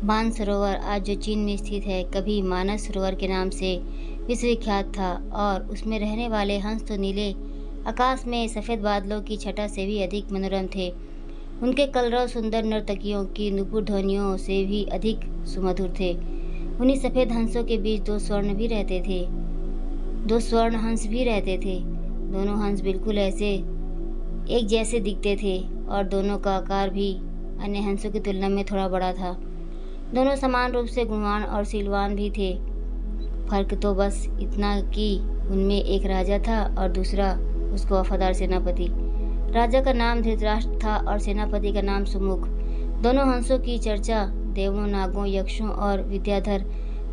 मानसरोवर आज जो चीन में स्थित है, कभी मानस सरोवर के नाम से विश्वविख्यात था और उसमें रहने वाले हंस तो नीले आकाश में सफ़ेद बादलों की छटा से भी अधिक मनोरम थे। उनके कलरव सुंदर नर्तकियों की नुपुर ध्वनियों से भी अधिक सुमधुर थे। उन्हीं सफ़ेद हंसों के बीच दो स्वर्ण हंस भी रहते थे। दोनों हंस बिल्कुल ऐसे एक जैसे दिखते थे और दोनों का आकार भी अन्य हंसों की तुलना में थोड़ा बड़ा था। दोनों समान रूप से गुणवान और शीलवान भी थे। फर्क तो बस इतना कि उनमें एक राजा था और दूसरा उसका वफादार सेनापति। राजा का नाम धृतराष्ट्र था और सेनापति का नाम सुमुख। दोनों हंसों की चर्चा देवों, नागों, यक्षों और विद्याधर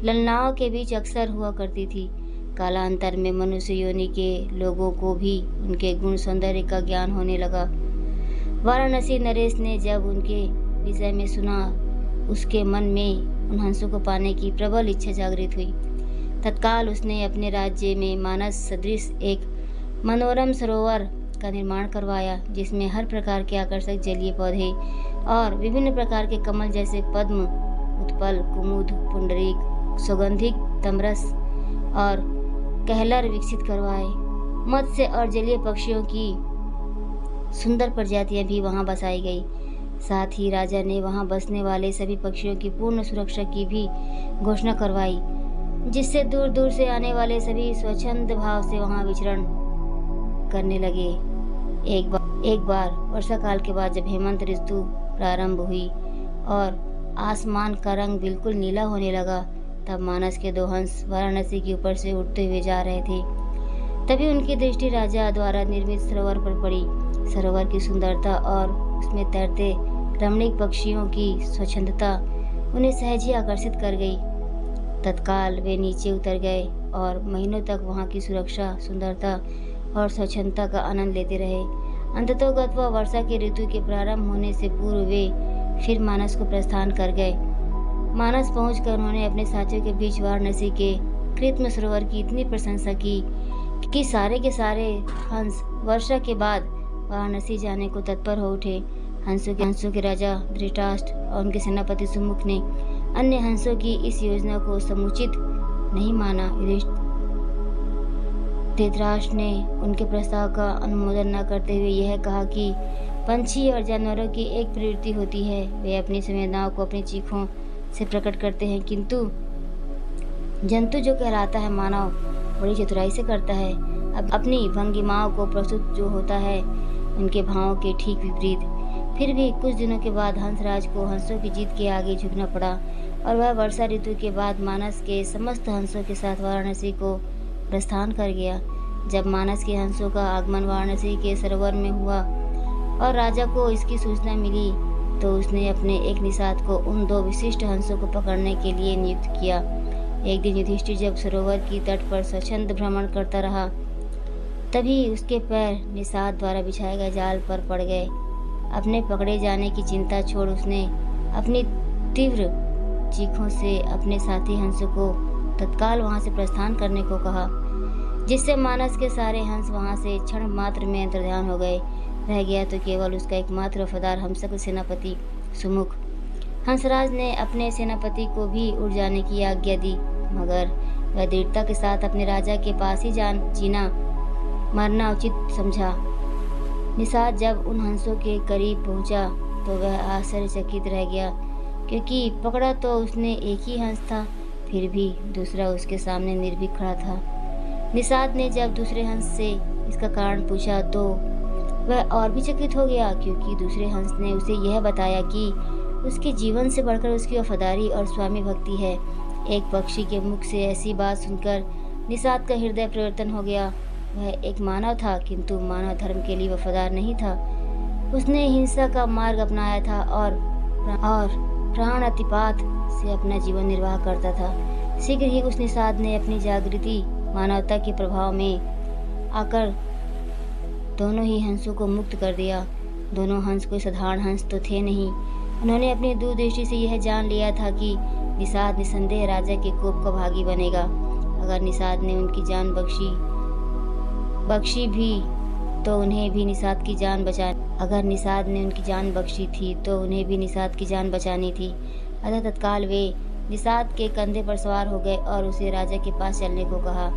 ललनाओं के बीच अक्सर हुआ करती थी। कालांतर में मनुष्य योनि के लोगों को भी उनके गुण सौंदर्य का ज्ञान होने लगा। वाराणसी नरेश ने जब उनके विषय में सुना, उसके मन में उन हंसों को पाने की प्रबल इच्छा जागृत हुई। तत्काल उसने अपने राज्य में मानस सदृश एक मनोरम सरोवर का निर्माण करवाया, जिसमें हर प्रकार के आकर्षक जलीय पौधे और विभिन्न प्रकार के कमल जैसे पद्म, उत्पल, कुमुद, पुंडरीक, सुगंधिक, तमरस और कहलर विकसित करवाए। मत्स्य और जलीय पक्षियों की सुंदर प्रजातियां भी वहां बसाई गई। साथ ही राजा ने वहां बसने वाले सभी पक्षियों की पूर्ण सुरक्षा की भी घोषणा करवाई, जिससे दूर दूर से आने वाले सभी स्वच्छंद भाव से वहां विचरण करने लगे। एक बार वर्षा काल के बाद जब हेमंत ऋतु प्रारंभ हुई और आसमान का रंग बिल्कुल नीला होने लगा, तब मानस के दो हंस वाराणसी के ऊपर से उड़ते हुए जा रहे थे। तभी उनकी दृष्टि राजा द्वारा निर्मित सरोवर पर पड़ी। सरोवर की सुंदरता और उसमें तैरते रमणीक पक्षियों की स्वच्छंदता उन्हें सहज ही आकर्षित कर गई। तत्काल वे नीचे उतर गए और महीनों तक वहां की सुरक्षा, सुंदरता और स्वच्छंदता का आनंद लेते रहे। अंततोगत्वा वर्षा के ऋतु के प्रारंभ होने से पूर्व वे फिर मानस को प्रस्थान कर गए। मानस पहुंचकर उन्होंने अपने साथियों के बीच वाराणसी के कृत्रिम सरोवर की इतनी प्रशंसा की कि सारे के सारे हंस वर्षा के बाद वाराणसी जाने को तत्पर हो उठे। हंसों के राजा धृतराष्ट्र और उनके सेनापति सुमुख ने अन्य हंसों की इस योजना को समुचित नहीं माना। धृतराष्ट्र ने उनके प्रस्ताव का अनुमोदन न करते हुए यह कहा कि पंछी और जानवरों की एक प्रवृत्ति होती है, वे अपनी संवेदनाओं को अपनी चीखों से प्रकट करते हैं, किंतु जंतु जो कहलाता है मानव बड़ी चतुराई से करता है। अब अपनी भंगिमाओं को प्रस्तुत जो होता है उनके भावों के ठीक विपरीत। फिर भी कुछ दिनों के बाद हंसराज को हंसों की जीत के आगे झुकना पड़ा और वह वर्षा ऋतु के बाद मानस के समस्त हंसों के साथ वाराणसी को प्रस्थान कर गया। जब मानस के हंसों का आगमन वाराणसी के सरोवर में हुआ और राजा को इसकी सूचना मिली, तो उसने अपने एक निषाद को उन दो विशिष्ट हंसों को पकड़ने के लिए नियुक्त किया। एक दिन युधिष्ठिर जब सरोवर की तट पर स्वच्छंद भ्रमण करता रहा, तभी उसके पैर निषाद द्वारा बिछाए गए जाल पर पड़ गए। अपने पकड़े जाने की चिंता छोड़ उसने अपनी तीव्र चीखों से अपने साथी हंसों को तत्काल वहां से प्रस्थान करने को कहा, जिससे मानस के सारे हंस वहां से क्षण मात्र में अंतर्ध्यान हो गए। रह गया तो केवल उसका एकमात्र वफादार हमसक सेनापति सुमुख। हंसराज ने अपने सेनापति को भी उड़ जाने की आज्ञा दी, मगर वह दृढ़ता के साथ अपने राजा के पास ही जीना मरना उचित समझा। निषाद जब उन हंसों के करीब पहुंचा तो वह आश्चर्यचकित रह गया, क्योंकि पकड़ा तो उसने एक ही हंस था, फिर भी दूसरा उसके सामने निर्भीक खड़ा था। निषाद ने जब दूसरे हंस से इसका कारण पूछा तो वह और भी चकित हो गया, क्योंकि दूसरे हंस ने उसे यह बताया कि उसके जीवन से बढ़कर उसकी वफादारी और स्वामी भक्ति है। एक पक्षी के मुख से ऐसी बात सुनकर निषाद का हृदय परिवर्तन हो गया। वह एक मानव था, किंतु मानव धर्म के लिए वफादार नहीं था। उसने हिंसा का मार्ग अपनाया था और प्राण अतिपात से अपना जीवन निर्वाह करता था। शीघ्र ही उस निषाद ने अपनी जागृति मानवता के प्रभाव में आकर दोनों ही हंसों को मुक्त कर दिया। दोनों हंस कोई साधारण हंस तो थे नहीं। उन्होंने अपनी दूरदृष्टि से यह जान लिया था कि निषाद निसंदेह राजा के कोप का भागी बनेगा। अगर निषाद ने उनकी जान बख्शी भी तो उन्हें भी निषाद की जान बचानी थी। अतः तत्काल वे निषाद के कंधे पर सवार हो गए और उसे राजा के पास चलने को कहा।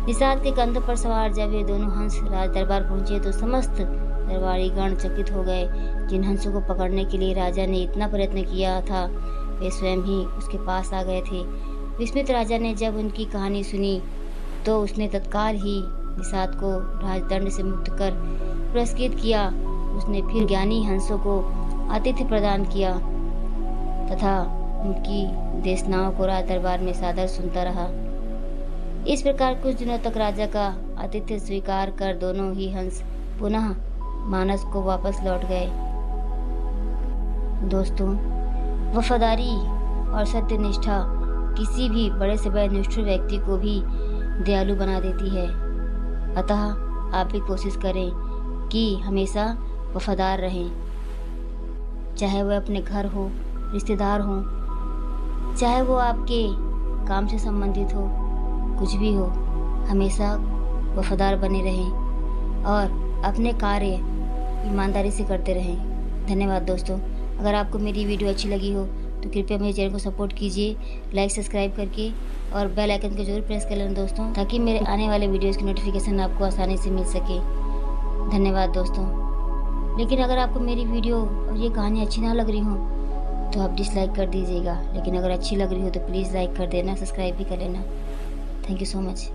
निषाद के कंधों पर सवार जब वे दोनों हंस राज दरबार पहुंचे तो समस्त दरबारी गण चकित हो गए। जिन हंसों को पकड़ने के लिए राजा ने इतना प्रयत्न किया था वे स्वयं ही उसके पास आ गए थे। विस्मित राजा ने जब उनकी कहानी सुनी तो उसने तत्काल ही निषाद को राजदंड से मुक्त कर पुरस्कृत किया। उसने फिर ज्ञानी हंसों को आतिथ्य प्रदान किया तथा उनकी देशनाओं को राज दरबार में सादर सुनता रहा। इस प्रकार कुछ दिनों तक राजा का आतिथ्य स्वीकार कर दोनों ही हंस पुनः मानस को वापस लौट गए। दोस्तों, वफादारी और सत्यनिष्ठा किसी भी बड़े से बड़े निष्ठुर व्यक्ति को भी दयालु बना देती है। अतः आप भी कोशिश करें कि हमेशा वफादार रहें, चाहे वह अपने घर हो, रिश्तेदार हो, चाहे वो आपके काम से संबंधित हो, कुछ भी हो, हमेशा वफादार बने रहें और अपने कार्य ईमानदारी से करते रहें। धन्यवाद दोस्तों। अगर आपको मेरी वीडियो अच्छी लगी हो तो कृपया मेरे चैनल को सपोर्ट कीजिए लाइक सब्सक्राइब करके और बेल आइकन को जरूर प्रेस कर लेना दोस्तों, ताकि मेरे आने वाले वीडियोज़ की नोटिफिकेशन आपको आसानी से मिल सके। धन्यवाद दोस्तों। लेकिन अगर आपको मेरी वीडियो और ये कहानी अच्छी ना लग रही हो तो आप डिसलाइक कर दीजिएगा, लेकिन अगर अच्छी लग रही हो तो प्लीज़ लाइक कर देना, सब्सक्राइब भी कर लेना। Thank you so much.